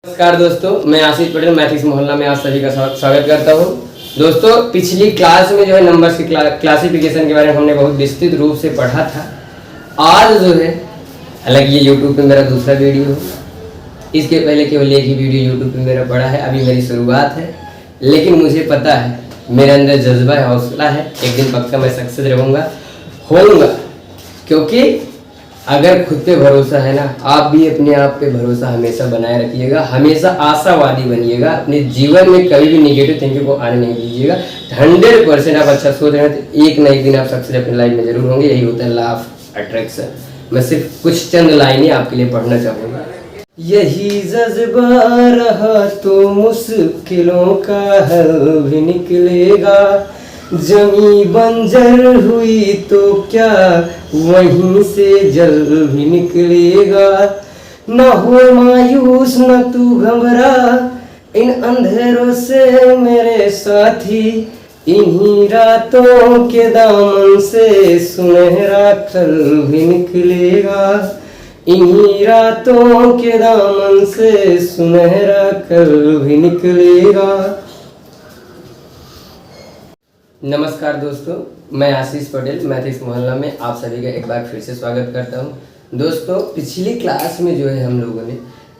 नमस्कार दोस्तों, मैं आशीष पटेल मैथ्स मोहल्ला में आप सभी का स्वागत करता हूं। दोस्तों, पिछली क्लास में जो है नंबर्स की क्लासिफिकेशन के बारे में हमने बहुत विस्तृत रूप से पढ़ा था। आज जो है, हालांकि ये यूट्यूब पे मेरा दूसरा वीडियो है, इसके पहले केवल एक ही वीडियो यूट्यूब पे मेरा पड़ा है, अभी मेरी शुरुआत है। लेकिन मुझे पता है, मेरे अंदर जज्बा है, हौसला है, एक दिन पक्का मैं सक्सेस होऊंगा, क्योंकि अगर खुद पे भरोसा है ना, आप भी अपने आप पे भरोसा हमेशा बनाए रखिएगा, हमेशा आशावादी बनिएगा, अपने जीवन में कभी भी नेगेटिव थिंकिंग को आने नहीं दीजिएगा। 100% आप अच्छा सोच रहे हैं तो एक ना एक दिन आप सक्सेस अपनी लाइफ में जरूर होंगे। यही होता है लॉ ऑफ अट्रैक्शन। मैं सिर्फ कुछ चंद लाइनें आपके लिए पढ़ना चाहूँगा। यही जज्बा रहा तो मुश्किलों का हल भी निकलेगा, जमी बंजर हुई तो क्या वहीं से जल भी निकलेगा। न हो मायूस न तू घबरा इन अंधेरों से मेरे साथी, इन्हीं रातों के दामन से सुनहरा कल भी निकलेगा, इन्हीं रातों के दामन से सुनहरा कल भी निकलेगा। नमस्कार दोस्तों, मैं आशीष पटेल मैथ्स मोहल्ला में आप सभी का एक बार फिर से स्वागत करता हूं। दोस्तों, पिछली क्लास में जो है हम लोगों ने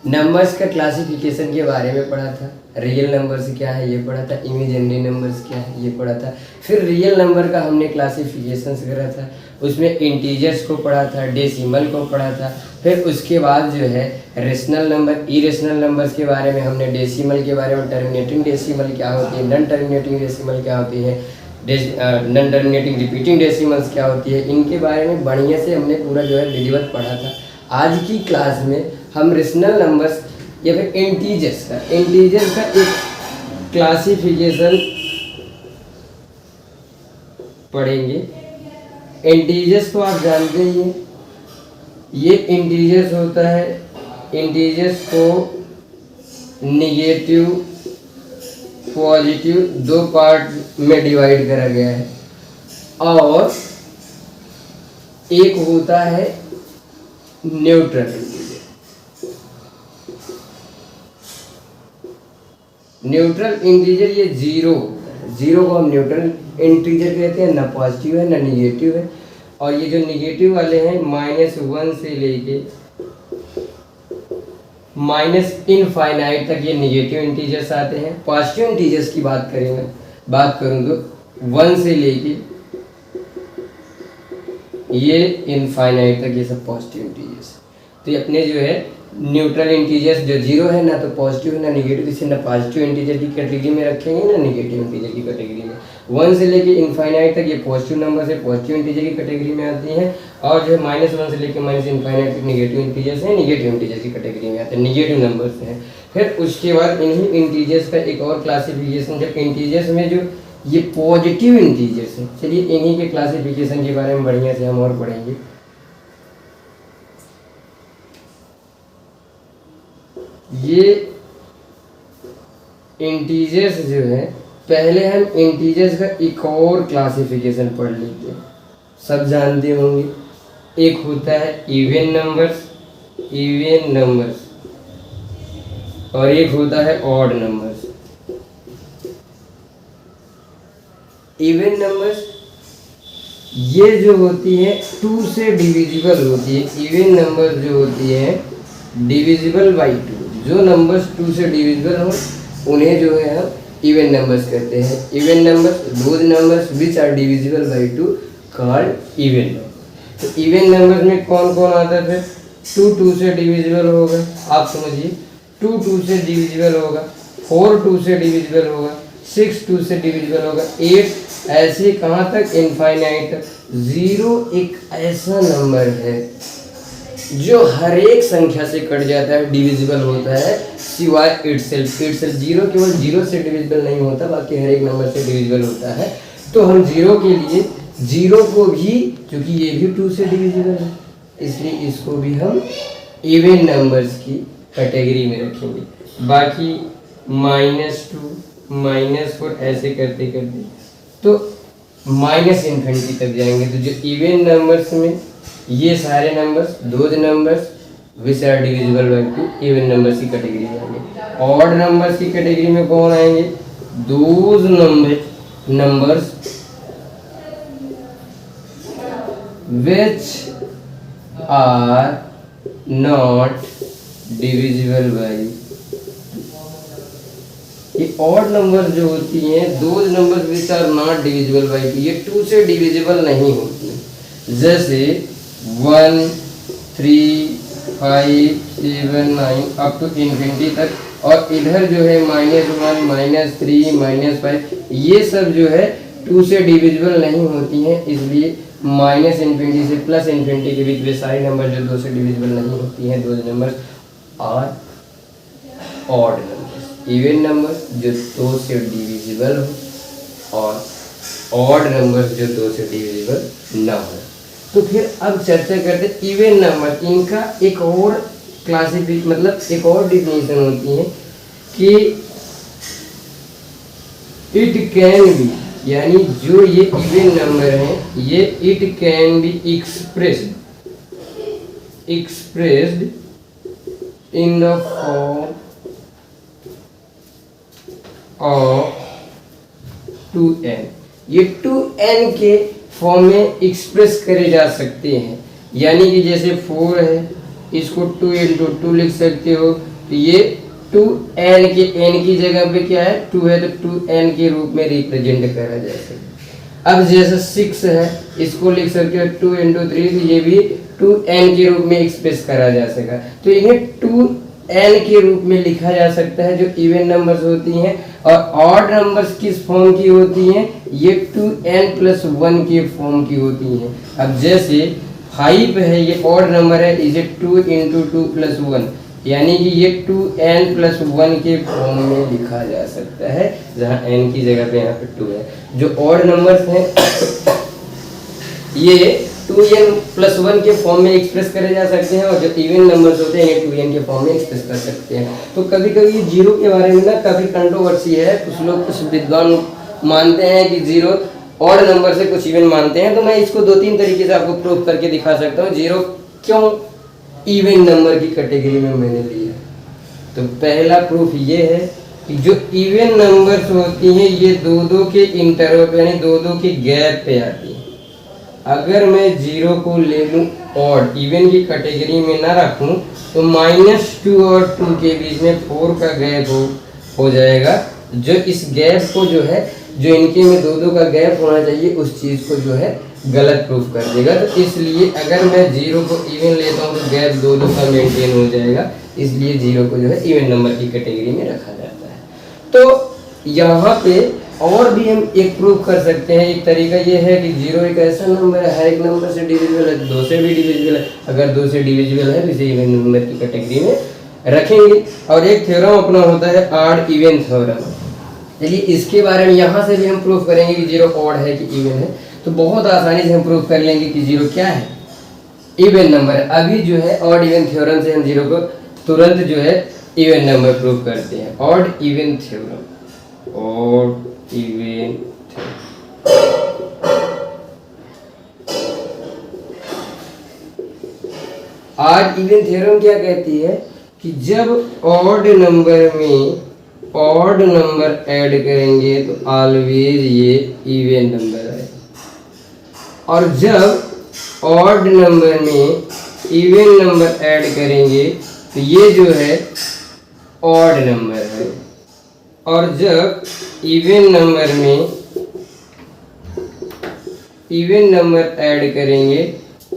नंबर्स का क्लासिफिकेशन के बारे में पढ़ा था। रियल नंबर्स क्या है ये पढ़ा था, इमेजिनरी नंबर्स क्या है ये पढ़ा था। फिर रियल नंबर का हमने क्लासिफिकेशन करा था, उसमें इंटीजर्स को पढ़ा था, डेसिमल को पढ़ा था। फिर उसके बाद जो है रेशनल नंबर, इरेशनल नंबर्स के बारे में हमने डेसिमल के बारे में, टर्मिनेटिंग डेसिमल क्या होती है, नॉन टर्मिनेटिंग डेसिमल क्या होती है, नॉन टर्मिनेटिंग रिपीटिंग डेसिमल्स क्या होती है, इनके बारे में बढ़िया से हमने पूरा जो है विधिवत पढ़ा था। आज की क्लास में हम रेशनल नंबर्स या फिर इंटीजर्स का एक क्लासिफिकेशन पढ़ेंगे। इंटीजर्स तो आप जानते ही हैं, ये इंटीजर्स होता है, इंटीजर्स को नेगेटिव पॉजिटिव दो पार्ट में डिवाइड करा गया है, और एक होता है न्यूट्रल इंटीजर। न्यूट्रल इंटीजर ये जीरो को हम न्यूट्रल इंटीजर कहते हैं, ना पॉजिटिव है ना निगेटिव है। और ये जो निगेटिव वाले हैं -1 से लेके -इनफाइनाइट तक ये निगेटिव इंटीजर्स आते हैं। पॉजिटिव इंटीजर्स की बात करूं तो 1 से लेके ये इनफाइनाइट तक ये सब पॉजिटिव इंटीजर्स। तो ये अपने जो है न्यूट्रल इंटीजर्स जो जीरो है, ना तो पॉजिटिव है ना निगेटिव, इसे ना पॉजिटिव इंटीजर की कैटेगरी में रखेंगे ना निगेटिव इंटीजर की कैटेगरी में। 1 से लेके इनफाइनाइट तक ये पॉजिटिव नंबर से पॉजिटिव इंटीजर की कैटेगरी में आती हैं, और जो है -1 से लेके -इनफाइनाइट तक निगेटिव इंटीजर्स हैं, निगेटिव इंटीजर की कैटेगरी में आते हैं, निगेटिव नंबर्स हैं। फिर उसके बाद इन्हीं इंटीजर्स का एक और क्लासिफिकेशन, जब इंटीजर्स में जो ये पॉजिटिव इंटीजर्स हैं, चलिए इन्हीं के क्लासिफिकेशन के बारे में बढ़िया से हम और पढ़ेंगे। ये इंटीजर्स जो है, पहले हम इंटीजर्स का एक और क्लासिफिकेशन पढ़ लेते हैं। सब जानते होंगे, एक होता है इवन नंबर्स, और एक होता है ऑड नंबर्स। इवन नंबर्स ये जो होती है 2 से डिविजिबल होती है। इवन नंबर जो होती है डिविजिबल बाई 2, जो नंबर्स 2 से डिविजिबल हो उन्हें जो है हम इवन नंबर्स कहते हैं। Even numbers, those numbers which are divisible by 2 called even number. तो इवन नंबर्स में कौन कौन आता है? फिर 2 से डिविजिबल होगा, आप समझिए 2 से डिविजिबल होगा, 4 से डिविजिबल होगा, 6 से डिविजिबल होगा, 8 ऐसे कहाँ तक? इनफाइनाइट तक। 0 एक ऐसा नंबर है जो हर एक संख्या से कट जाता है, डिविजिबल होता है, सिवाय इटसेल्फ। 0 केवल 0 से डिविजिबल नहीं होता, बाकी हर एक नंबर से डिविजिबल होता है। तो हम 0 के लिए 0 को भी, क्योंकि ये भी 2 से डिविजिबल है, इसलिए इसको भी हम इवन नंबर्स की कैटेगरी में रखेंगे। बाकी -2, -4 ऐसे करते करते तो -इन्फिनिटी तक जाएंगे। तो जो इवन नंबर्स में ये सारे numbers, those numbers which are divisible by 2 even numbers की कैटेगरी में आएंगे। ऑड नंबर्स की कैटेगरी में कौन आएंगे? Those numbers which are not divisible by. ये ऑड नंबर जो होती हैं, those number which are not divisible by 2, ये 2 से डिविजिबल नहीं होती हैं। जैसे 1, 3, 5, 7, 9 अप टू इन्फिनिटी तक, और इधर जो है -1, -3, -5, ये सब जो है 2 से डिविजिबल नहीं होती हैं। इसलिए माइनस इन्फिनिटी से प्लस इन्फिनिटी के बीच में सारे नंबर जो 2 से डिविजिबल नहीं होती हैं, those number are odd numbers. Even numbers जो 2 से डिविजिबल हो और ऑड नंबर्स जो 2 से डिविजिबल ना हो। तो फिर अब चर्चा करते इवन नंबर। इनका एक और क्लासिफिक मतलब एक और डिफिनेशन होती है कि इट कैन बी, यानी जो ये इवन नंबर है ये it can be expressed in the form of 2n। ये 2n के फॉर्म में एक्सप्रेस करे जा सकते हैं। यानी कि जैसे 4 है, इसको 2 × 2 लिख सकते हो, तो ये 2n के n की जगह पे क्या है 2 है, तो 2n के रूप में रिप्रेजेंट करा जा सकता है। अब जैसे 6 है, इसको लिख सकते हो 2 × 3, तो ये भी 2n के रूप में एक्सप्रेस करा जा सका। तो इन्हें 2n के रूप में लिखा जा सकता है जो इवन नंबर्स होती हैं। और ऑड नंबर्स किस फॉर्म की होती हैं? ये 2n+1 के फॉर्म की होती हैं। अब जैसे 5 है, ये ऑड नंबर है, इसे 2 × 2 + 1, यानी कि ये 2n+1 के फॉर्म में लिखा जा सकता है, जहाँ n की जगह पे यहाँ पे 2 है। जो ऑड नंबर्स हैं ये 2n+1 के फॉर्म में एक्सप्रेस करे जा सकते हैं, और जो इवन नंबर्स होते हैं ये 2n के फॉर्म में एक्सप्रेस कर सकते हैं। तो कभी कभी जीरो के बारे में ना काफ़ी कंट्रोवर्सी है। कुछ लोग, कुछ विद्वान मानते हैं कि जीरो ऑड नंबर से कुछ इवन मानते हैं। तो मैं इसको 2-3 तरीके से आपको प्रूव करके दिखा सकता हूँ जीरो क्यों इवन नंबर की कैटेगरी में मैंने लिया। तो पहला प्रूफ ये है कि जो इवन नंबर्स होती हैं ये 2-2 के इंटरवल यानी 2-2 के गैप पे आती है। अगर मैं 0 को ले लूँ ऑड इवन की कैटेगरी में ना रखूँ, तो -2 और 2 के बीच में 4 का गैप हो जाएगा। जो इस गैप को जो है, जो इनके में 2-2 का गैप होना चाहिए, उस चीज़ को जो है गलत प्रूफ कर देगा। तो इसलिए अगर मैं 0 को इवन लेता हूँ तो गैप 2-2 का मेंटेन हो जाएगा। इसलिए 0 को जो है इवन नंबर की कैटेगरी में रखा जाता है। तो यहाँ पे और भी हम एक प्रूफ कर सकते हैं। एक तरीका ये है कि 0 एक ऐसा नंबर है, हर एक नंबर से डिविजिबल है, 2 से भी डिविजिबल है। अगर 2 से डिविजिबल है तो इसे इवन नंबर की कैटेगरी में रखेंगे। और एक थ्योरम अपना होता है ऑड इवन थ्योरम। चलिए इसके बारे में यहाँ से भी हम प्रूफ करेंगे कि 0 ऑड है कि इवन है। तो बहुत आसानी से हम प्रूफ कर लेंगे कि 0 क्या है, इवन नंबर है। अभी जो है ऑड इवन थ्योरम से हम 0 को तुरंत जो है इवन नंबर प्रूफ करते हैं। Odd even theorem, odd even odd even theorem क्या कहती है कि जब ऑड नंबर में ऑड नंबर ऐड करेंगे तो ऑलवेज ये इवन नंबर है, और जब ऑड नंबर में इवन नंबर ऐड करेंगे तो ये जो है ऑड नंबर है, और जब इवन नंबर में इवन नंबर ऐड करेंगे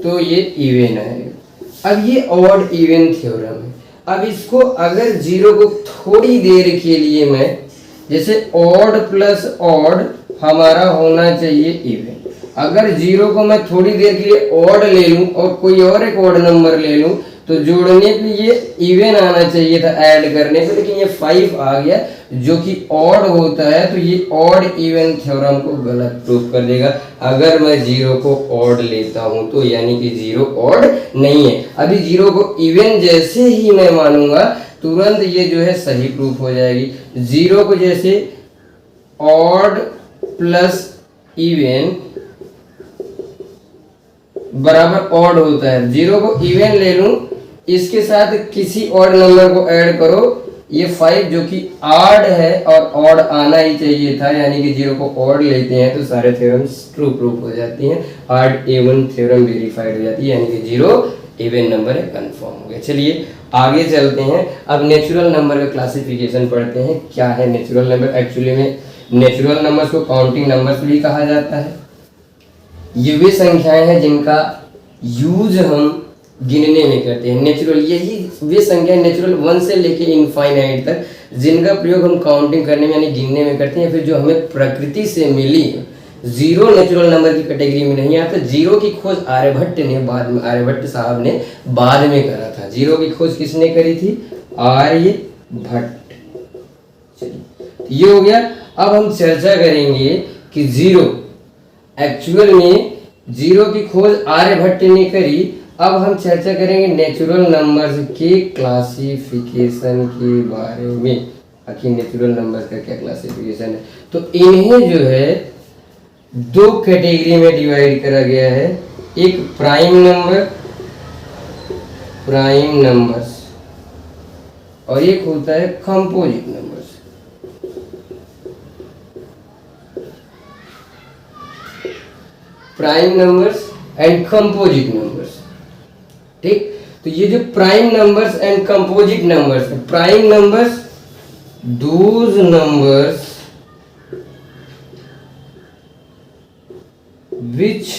तो ये इवन आएगा। अब ये ऑड इवन थ्योरम है। अब इसको अगर 0 को थोड़ी देर के लिए मैं, जैसे ऑड प्लस ऑड हमारा होना चाहिए इवन, अगर 0 को मैं थोड़ी देर के लिए ऑड ले लूं और कोई और एक ऑड नंबर ले लूं तो जोड़ने पे ये इवन आना चाहिए था ऐड करने पे, लेकिन ये 5 आ गया जो कि ऑड होता है। तो ये ऑड इवन थ्योरम को गलत प्रूफ कर देगा। अगर मैं 0 को ऑड लेता हूं तो यानी कि 0 ऑड नहीं है। अभी 0 को इवन जैसे ही मैं मानूंगा तुरंत ये जो है सही प्रूफ हो जाएगी। 0 को जैसे ऑड प्लस इवन बराबर ऑड होता है, 0 को इवन ले लूं इसके साथ किसी और नंबर को ऐड करो, ये 5 जो कि ऑड है और ऑड आना ही चाहिए था, यानी कि 0 को ऑड लेते हैं तो सारे थ्योरम्स ट्रू प्रूफ हो जाती हैं, ऑड इवन थ्योरम वेरीफाइड हो जाती है, यानी कि 0 इवन नंबर है, कंफर्म हो गया। चलिए आगे चलते हैं, अब नेचुरल नंबर का क्लासिफिकेशन पढ़ते हैं। क्या है नेचुरल नंबर? एक्चुअली में नेचुरल नंबर्स को काउंटिंग नंबर्स भी कहा जाता है। ये वे संख्याएं हैं जिनका यूज हम गिनने में करते हैं। नेचुरल, यही वे संख्याएं नेचुरल 1 से लेके इनफाइनाइट तक जिनका प्रयोग हम काउंटिंग करने में यानी गिनने में करते हैं, फिर जो हमें प्रकृति से मिली है। 0 नेचुरल नंबर की कैटेगरी में नहीं आता। 0 की खोज आर्यभट्ट ने बाद में, आर्यभट्ट साहब ने बाद में करा था। 0 की खोज किसने करी थी? आर्यभट्ट। चलिए ये हो गया। अब हम चर्चा करेंगे कि 0 एक्चुअल में 0 की खोज आर्यभट्ट ने करी। अब हम चर्चा करेंगे नेचुरल नंबर्स के क्लासिफिकेशन के बारे में। आखिर नेचुरल नंबर्स का क्या क्लासिफिकेशन है? तो इन्हें जो है 2 कैटेगरी में डिवाइड करा गया है। एक प्राइम नंबर्स और एक होता है composite numbers. Prime numbers and composite numbers, ठीक। तो ये जो prime numbers and composite numbers, prime numbers those numbers which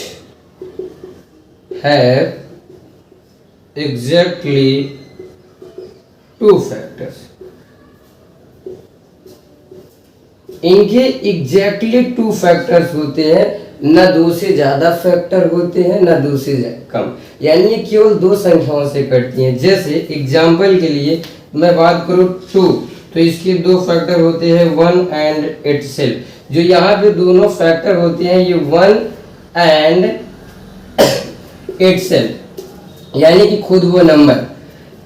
have exactly 2 factors। इनके एग्जैक्टली 2 फैक्टर्स होते हैं, ना 2 से ज्यादा फैक्टर होते हैं ना 2 से कम, यानी ये केवल 2 संख्याओं से कटती हैं। जैसे एग्जाम्पल के लिए मैं बात करूं 2, तो इसके 2 फैक्टर होते हैं 1 एंड इटसेल्फ। जो यहाँ पे दोनों फैक्टर होते हैं ये 1 एंड इटसेल्फ, यानी कि खुद वो नंबर।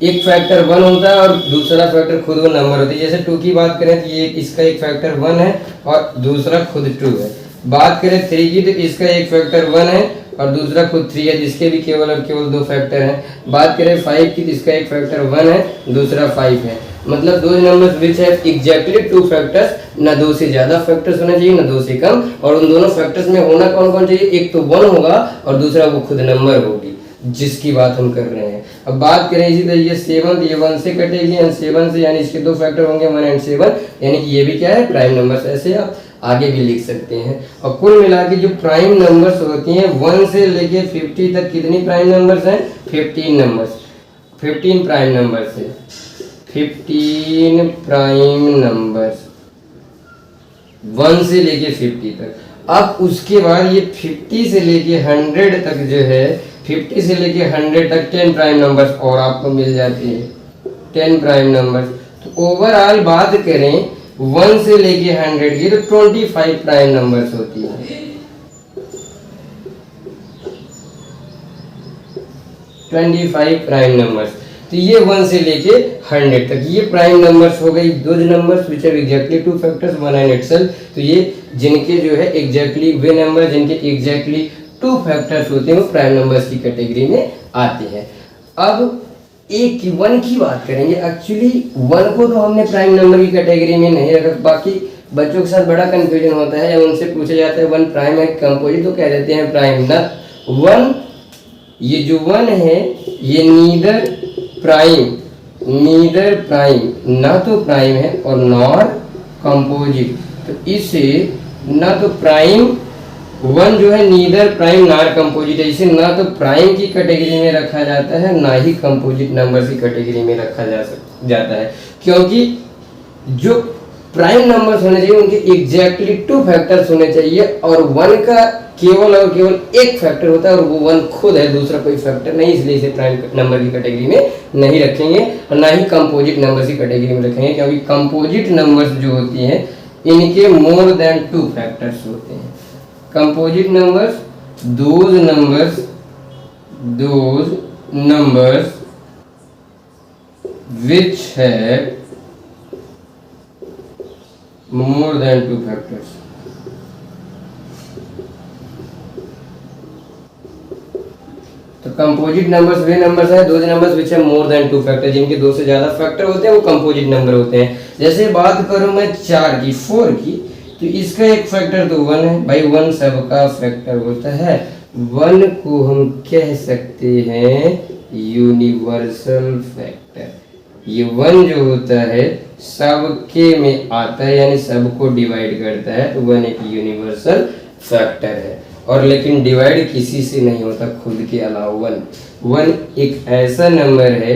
एक फैक्टर 1 होता है और दूसरा फैक्टर खुद वो नंबर होता है। जैसे 2 की बात करें तो ये इसका एक फैक्टर 1 है और दूसरा खुद 2 है। बात करें 3 की तो इसका एक फैक्टर 1 है और दूसरा खुद 3 है, जिसके भी केवल और केवल 2 फैक्टर हैं। बात करें 5 की तो इसका एक फैक्टर 1 है, दूसरा 5 है। मतलब दो numbers which have exactly 2 factors, ना 2 से ज्यादा फैक्टर्स होने चाहिए ना 2 से कम, और उन दोनों फैक्टर्स में होना कौन कौन चाहिए? एक तो 1 होगा और दूसरा वो खुद नंबर होगी जिसकी बात हम कर रहे हैं। अब बात करें इसी तरीके 7, ये 1 से कटेगी एंड 7 से, यानी इसके 2 फैक्टर होंगे 1 एंड 7, यानी कि ये भी क्या है? Prime numbers. ऐसे आप आगे भी लिख सकते हैं। और कुल मिला के जो प्राइम नंबर्स होती हैं 1 से लेके 50 तक कितनी प्राइम नंबर्स हैं? 15 नंबर्स, 15 प्राइम नंबर्स है, 15 प्राइम नंबर्स 1 से लेके 50 तक। अब उसके बाद ये 50 से लेके 100 तक जो है, 50 से लेके 100 तक 10 प्राइम नंबर्स और आपको मिल जाती है, 10 प्राइम नंबर्स। तो ओवरऑल बात करें 1 से लेके 100 की तो 25 प्राइम नंबर्स होती है। 25 प्राइम नंबर्स। तो ये 1 से लेके 100 तक ये प्राइम नंबर्स हो गई। दो numbers which have exactly 2 factors 1 and itself. तो ये जिनके जो है एग्जैक्टली वे नंबर जिनके एग्जैक्टली 2 फैक्टर्स होते हैं वो प्राइम नंबर्स की कैटेगरी में आते हैं। अब एक 1 की बात करेंगे। एक्चुअली 1 को तो हमने प्राइम नंबर की कैटेगरी में नहीं रखा। बाकी बच्चों के साथ बड़ा कंफ्यूजन होता है, जब उनसे पूछा जाता है 1 प्राइम है कंपोजिट तो कह देते हैं प्राइम। ना 1, ये जो 1 है ये नीदर प्राइम ना तो प्राइम है और नॉर कंपोजिट। तो इसे ना तो प्राइम 1 जो है नीदर प्राइम नॉर कंपोजिट है, इसे ना तो प्राइम की कैटेगरी में रखा जाता है ना ही कंपोजिट नंबर की कैटेगरी में रखा जाता है। क्योंकि जो प्राइम नंबर्स होने चाहिए उनके एग्जैक्टली 2 फैक्टर्स होने चाहिए और 1 का केवल और केवल एक फैक्टर होता है और वो 1 खुद है, दूसरा कोई फैक्टर नहीं, इसलिए इसे प्राइम नंबर की कैटेगरी में नहीं रखेंगे और ना ही कंपोजिट नंबर की कैटेगरी में रखेंगे। क्योंकि कंपोजिट नंबर्स जो होती हैं इनके मोर देन 2 फैक्टर्स होते हैं। Composite numbers those numbers which have more than 2 factors। तो कंपोजिट नंबर्स वे नंबर्स हैं, दोज नंबर्स विच है मोर देन 2 फैक्टर, जिनके 2 से ज्यादा फैक्टर होते हैं वो कंपोजिट नंबर होते हैं। जैसे बात करूं मैं 4 की, 4 की, तो इसका एक फैक्टर तो 1 है भाई, 1 सबका फैक्टर होता है। 1 को हम कह सकते हैं यूनिवर्सल फैक्टर। ये 1 जो होता है सबके में आता है, यानी सबको डिवाइड करता है, तो 1 एक यूनिवर्सल फैक्टर है। और लेकिन डिवाइड किसी से नहीं होता खुद के अलावा। 1 एक ऐसा नंबर है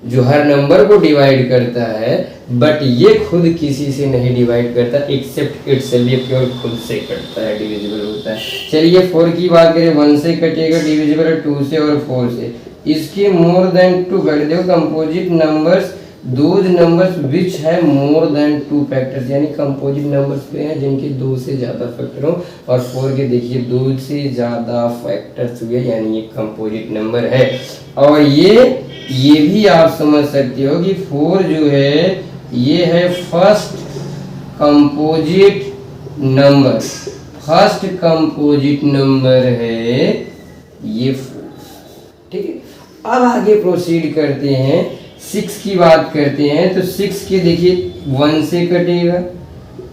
जो हर नंबर को डिवाइड करता है, बट ये खुद किसी से नहीं डिवाइड करता एक्सेप्ट इटसेल्फ, ये केवल खुद से कटता है, डिविजिबल होता है। चलिए 4 की बात करें, 1 से कटेगा, डिविजिबल है 2 से और 4 से। इसके मोर देन 2 कट दो, कंपोजिट नंबर्स दोज नंबर्स विच है मोर देन 2 फैक्टर्स, यानी कंपोजिट नंबर्स पे हैं जिनके 2 से ज्यादा फैक्टर हो। और 4 के देखिए 2 से ज्यादा फैक्टर्स हुए, यानी ये कंपोजिट नंबर है। और ये भी आप समझ सकते हो कि 4 जो है ये है first composite number, first composite number है ये 4, ठीक है। अब आगे प्रोसीड करते हैं, 6 की बात करते हैं। तो 6 के देखिए 1 से कटेगा,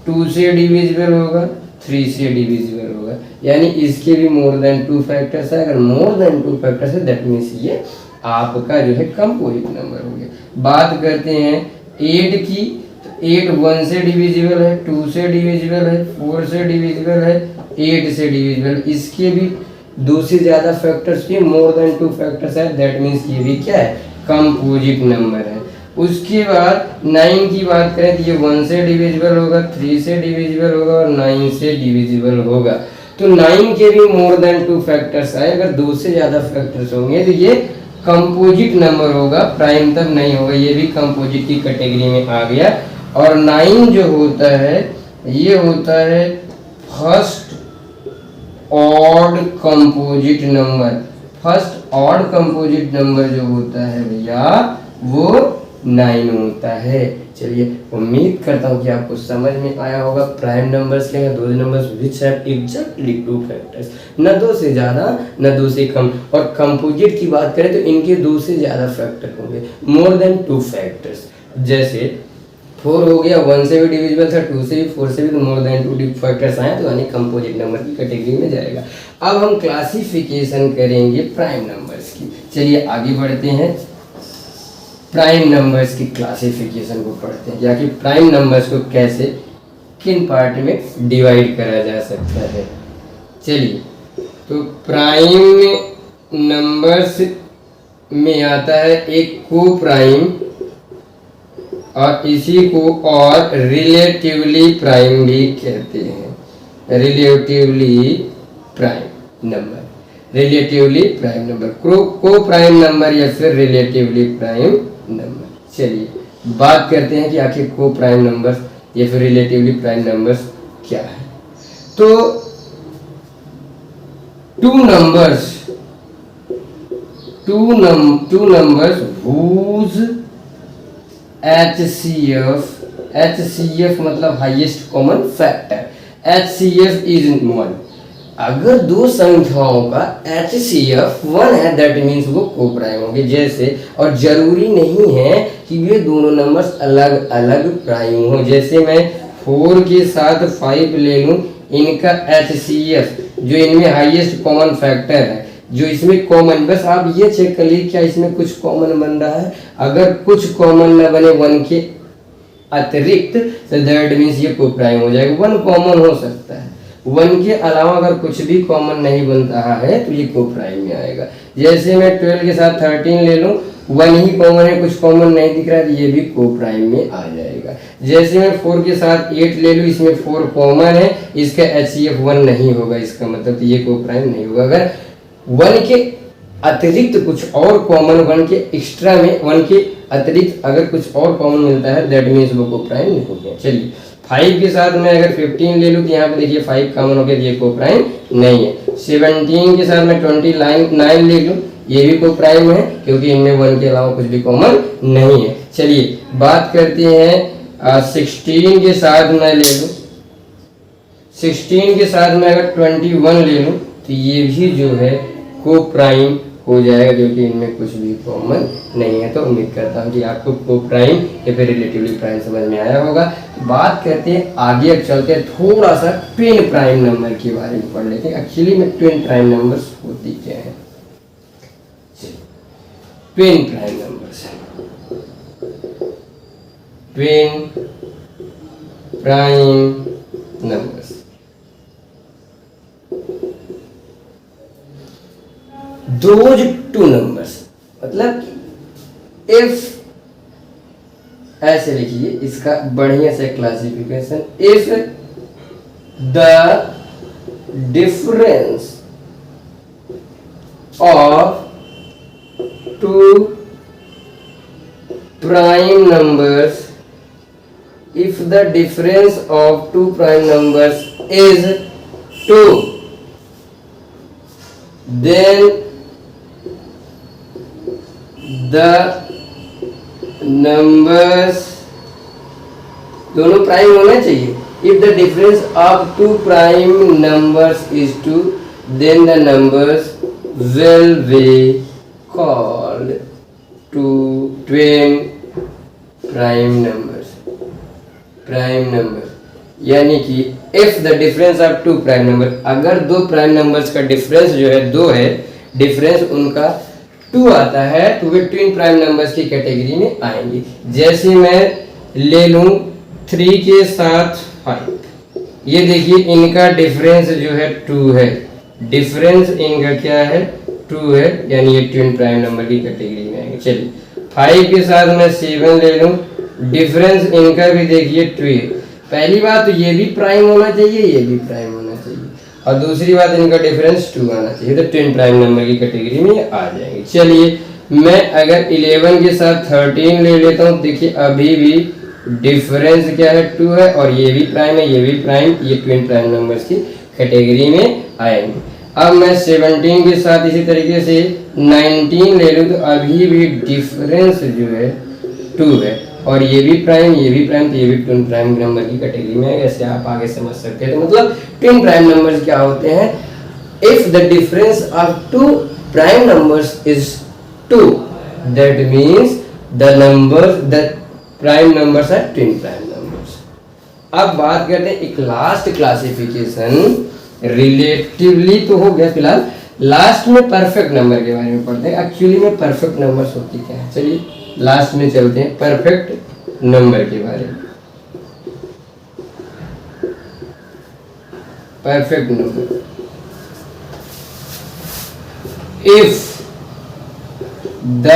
2 से डिविजिबल होगा, 3 से डिविजिबल होगा, यानी इसके भी मोर देन 2 फैक्टर्स है। अगर मोर देन 2 फैक्टर्स है दैट मीन्स ये आपका जो है कंपोजिट नंबर हो गया। बात करते हैं 8 की, तो 8 1 से डिविजिबल है, 2 से डिविजिबल है, 4 से डिविजिबल है, 8 से डिविजिबल, इसके भी 2 से ज्यादा फैक्टर्स भी मोर देन 2 फैक्टर्स है, दैट मीन्स ये भी क्या है कंपोजिट नंबर है। उसके बाद 9 की बात करें तो ये 1 से डिविजिबल होगा, 3 से डिविजिबल होगा और 9 से डिविजिबल होगा। तो 9 के भी मोर देन 2 फैक्टर्स आए, अगर 2 से ज्यादा फैक्टर्स होंगे तो ये कंपोजिट नंबर होगा, प्राइम तब नहीं होगा, ये भी कंपोजिट की कैटेगरी में आ गया। और 9 जो होता है ये होता है first odd composite number. First odd composite number जो होता है भैया वो 9 होता है। चलिए उम्मीद करता हूँ कि आपको समझ में आया होगा। प्राइम नंबर्स के दो numbers which have exactly 2 factors, न 2 से ज़्यादा न 2 से कम। और कंपोजिट की बात करें तो इनके 2 से ज़्यादा फैक्टर होंगे, मोर देन 2 फैक्टर्स। जैसे 4 हो गया, 1 से भी डिविजिबल था, 2 से भी, 4 से भी, तो मोर देन 2 फैक्टर्स आए तो यानी कंपोजिट नंबर की कैटेगरी में जाएगा। अब हम क्लासिफिकेशन करेंगे प्राइम नंबर्स की। चलिए आगे बढ़ते हैं, प्राइम नंबर्स की क्लासिफिकेशन को पढ़ते हैं, या कि प्राइम नंबर्स को कैसे किन पार्ट में डिवाइड करा जा सकता है। चलिए तो प्राइम नंबर्स में आता है एक को प्राइम, और इसी को और रिलेटिवली प्राइम भी कहते हैं। Relatively prime number, relatively prime number, को प्राइम नंबर या फिर रिलेटिवली प्राइम नंबर। चलिए बात करते हैं कि आखिर को प्राइम नंबर्स या फिर रिलेटिवली प्राइम नंबर्स क्या है। तो टू नंबर्स whose HCF मतलब highest common factor, HCF is 1। अगर दो संख्याओं का HCF 1 है दैट मीन्स वो को प्राइम होंगे। जैसे, और जरूरी नहीं है कि वे दोनों नंबर्स अलग अलग प्राइम हो। जैसे मैं 4 के साथ 5 ले लूं, इनका HCF जो इनमें हाईएस्ट कॉमन फैक्टर है, जो इसमें कॉमन, बस आप ये चेक कर लीजिए क्या इसमें कुछ कॉमन बन रहा है। अगर कुछ कॉमन न बने 1 के अतिरिक्त तो दैट मीन्स ये को प्राइम हो जाएगा। 1 कॉमन हो सकता है, 1 के अलावा अगर कुछ भी कॉमन नहीं बन रहा है तो ये को प्राइम में आएगा। जैसे मैं 12 के साथ 13 ले लूं, 1 ही कॉमन है, कुछ कॉमन नहीं दिख रहा है तो ये भी को प्राइम में आ जाएगा। जैसे मैं 4 के साथ 8 ले लूं, इसमें 4 कॉमन है, इसका HCF 1 नहीं होगा, इसका मतलब ये को प्राइम नहीं होगा। अगर 1 के अतिरिक्त कुछ और कॉमन, 1 के एक्स्ट्रा में 1 के अतिरिक्त अगर कुछ और कॉमन मिलता है दैट मीन्स वो को प्राइम नहीं है। चलिए 5 के साथ मैं अगर 15 ले लूँ तो यहाँ पे देखिए 5 कॉमन हो गया, ये को प्राइम नहीं है। 17 के साथ मैं 29 ले लूँ, ये भी को प्राइम है क्योंकि इनमें 1 के अलावा कुछ भी कॉमन नहीं है। चलिए बात करते हैं 16 के साथ मैं ले लूँ, 16 के साथ मैं अगर 21 ले लूँ तो ये भी जो है को प्राइम हो जाएगा, क्योंकि इनमें कुछ भी कॉमन नहीं है। तो उम्मीद करता हूँ कि आपको को प्राइम या फिर रिलेटिवली प्राइम समझ में आया होगा। तो बात करते हैं आगे, अब चलते हैं थोड़ा सा ट्विन प्राइम नंबर के बारे में पढ़ लेते हैं। एक्चुअली में ट्विन प्राइम नंबर्स होती क्या है। Twin prime numbers, twin prime numbers, those two numbers, मतलब इफ, ऐसे लिखिए इसका बढ़िया से classification, if the difference of two prime numbers, if the difference of two prime numbers is 2, then the numbers, दोनों प्राइम होना चाहिए। if the difference of two prime numbers is 2, then the numbers will be called twin prime numbers, prime number. यानी कि if the difference of two prime number, अगर दो prime numbers का difference जो है 2 है, डिफरेंस उनका 2 आता है, तो वे ट्विन प्राइम नंबर्स की कैटेगरी में आएंगे। जैसे मैं ले लूं 3 के साथ 5, ये देखिए इनका डिफरेंस जो है 2 है, डिफरेंस इनका क्या है 2 है, यानी ये ट्विन प्राइम नंबर की कैटेगरी में आएंगे। चलिए 5 के साथ मैं 7 ले लूं, डिफरेंस इनका भी देखिए 2 है। पहली बात तो ये भी प्राइम होना चाहिए, ये भी प्राइम होना चाहिए, और दूसरी बात इनका डिफरेंस 2 आना चाहिए, तो ट्विन प्राइम नंबर की कैटेगरी में आ जाएंगे। चलिए मैं अगर 11 के साथ 13 ले लेता हूँ, देखिए अभी भी डिफरेंस क्या है 2 है, और ये भी प्राइम है, ये भी प्राइम, ये ट्विन प्राइम नंबर्स की कैटेगरी में आएंगे। अब मैं 17 के साथ इसी तरीके से 19 ले लूँ, तो अभी भी डिफरेंस जो है 2 है, और ये भी प्राइम, ये भी प्राइम, तो ये भी ट्विन प्राइम नंबर की कैटेगरी में है। ऐसे आप आगे समझ सकते हैं। तो मतलब ट्विन प्राइम नंबर्स क्या होते हैं, if the difference of two prime numbers is 2, that means the prime numbers are twin prime numbers. अब बात करते हैं एक लास्ट क्लासिफिकेशन, रिलेटिवली तो हो गया, फिलहाल लास्ट में परफेक्ट नंबर के बारे में पढ़ते हैं। एक्चुअली में परफेक्ट नंबर्स होती क्या है, चलिए लास्ट में चलते हैं परफेक्ट नंबर के बारे में। Perfect number, if the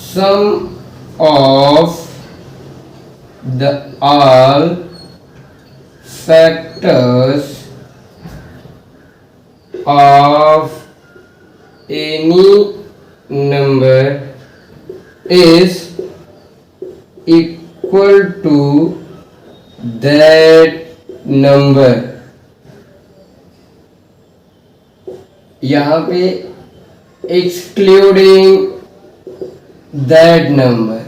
sum of the all factors of any number is equal to that number, यहाँ पे excluding that number,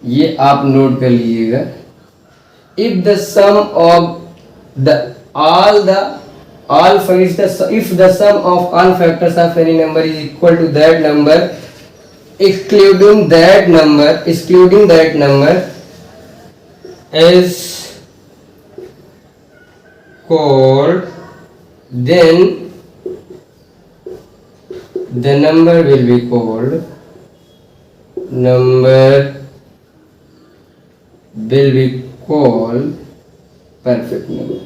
ये आप नोट कर लीजिएगा। if the sum of the if the sum of all factors of any number is equal to that number, excluding that number is called, then the number will be called perfect number।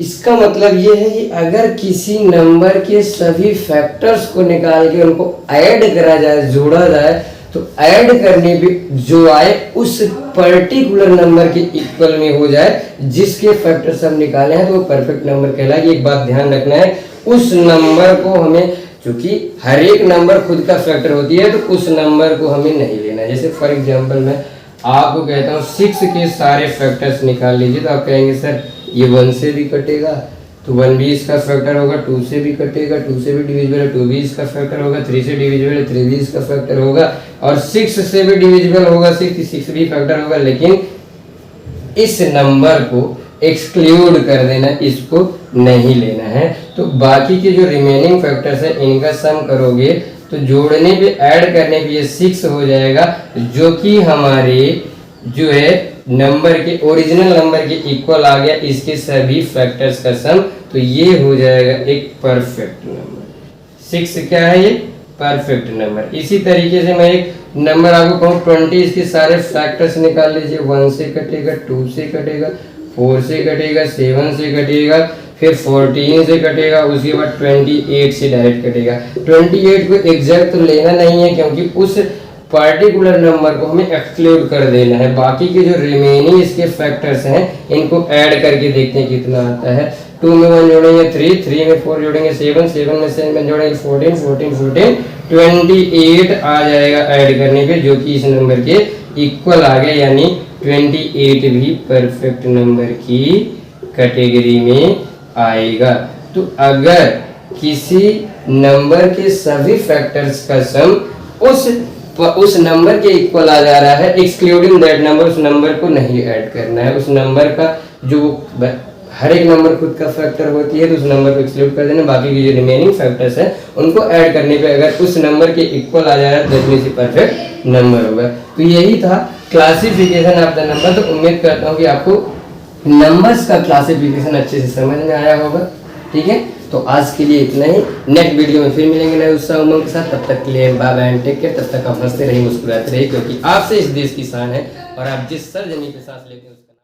इसका मतलब ये है कि अगर किसी number के सभी factors को निकाल के उनको ऐड करा जाए, जोड़ा जाए, तो ऐड करने पे जो आए उस पर्टिकुलर नंबर के इक्वल में हो जाए, जिसके फैक्टर्स हम निकाले हैं, तो वो परफेक्ट नंबर कहलाएगी। एक बात ध्यान रखना है, उस नंबर को हमें, चूंकि हर एक नंबर खुद का फैक्टर होती है, तो उस नंबर को हमें नहीं लेना। जैसे फॉर एग्जांपल मैं आपको कहता हूँ 6 के सारे फैक्टर्स निकाल लीजिए, तो आप कहेंगे सर ये 1 से भी कटेगा, तो 1 भी इसका फैक्टर होगा, 2 से भी कटेगा, 2 से भी डिविजिबल है, 2 भी इसका फैक्टर होगा, 3 से डिविजिबल है, 3 भी इसका फैक्टर होगा, और 6 से भी डिविजिबल होगा, 6 भी फैक्टर होगा। लेकिन इस नंबर को एक्सक्लूड कर देना, इसको नहीं लेना है। तो बाकी के जो रिमेनिंग फैक्टर्स है इनका सम करोगे तो जोड़ने पे ऐड करने पे ये 6 हो जाएगा, जो कि हमारे जो है नंबर के ओरिजिनल नंबर के इक्वल आ गया, इसके सभी फैक्टर्स का सम। तो ये हो जाएगा एक परफेक्ट नंबर। 6 क्या है? ये परफेक्ट नंबर। इसी तरीके से मैं एक नंबर आपको कहूँ 20, इसके सारे फैक्टर्स निकाल लीजिए। 1 से कटेगा, 2 से कटेगा, 4 से कटेगा, 7 से कटेगा, फिर 14 से कटेगा, उसके बाद 28 से डायरेक्ट कटेगा। 28 को एग्जैक्ट तो लेना नहीं है, क्योंकि उस पार्टिकुलर नंबर को हमें एक्सक्लूड कर देना है। बाकी के जो रिमेनिंग इसके फैक्टर्स हैं इनको ऐड करके देखते हैं कितना आता है। 2 में 1 जोड़ेंगे 3, 3 में 4 जोड़ेंगे 7, 7 में 7 जोड़ेंगे 14, 14, 14, 28 आ जाएगा ऐड करने पे, जो कि इस नंबर के इक्वल आ गया, यानी 28 भी परफेक्ट नंबर की कैटेगरी में आएगा। तो अगर किसी नंबर के सभी फैक्टर्स का सम उस नंबर के इक्वल आ जा रहा है, एक्सक्लूडिंग दैट नंबर, उस नंबर को नहीं ऐड करना है। उस नंबर का जो हर एक नंबर खुद का फैक्टर होती है तो उस नंबर को एक्सक्लूड कर देना, बाकी के जो रिमेनिंग फैक्टर्स हैं उनको ऐड करने पे अगर उस नंबर के इक्वल आ जा रहा है तो दैट मींस परफेक्ट नंबर होगा। तो यही था क्लासिफिकेशन ऑफ द नंबर। तो उम्मीद करता हूँ कि आपको नंबर्स का क्लासिफिकेशन अच्छे से समझ में आया होगा। ठीक है, तो आज के लिए इतना ही। नेक्स्ट वीडियो में फिर मिलेंगे नए उत्साह उमंग के साथ। तब तक के लिए bye bye and take care. तब तक आप हंसते रहिए, मुस्कुराते रहिए, क्योंकि आपसे इस देश की शान है और आप जिस सरजमी पे सांस लेते हैं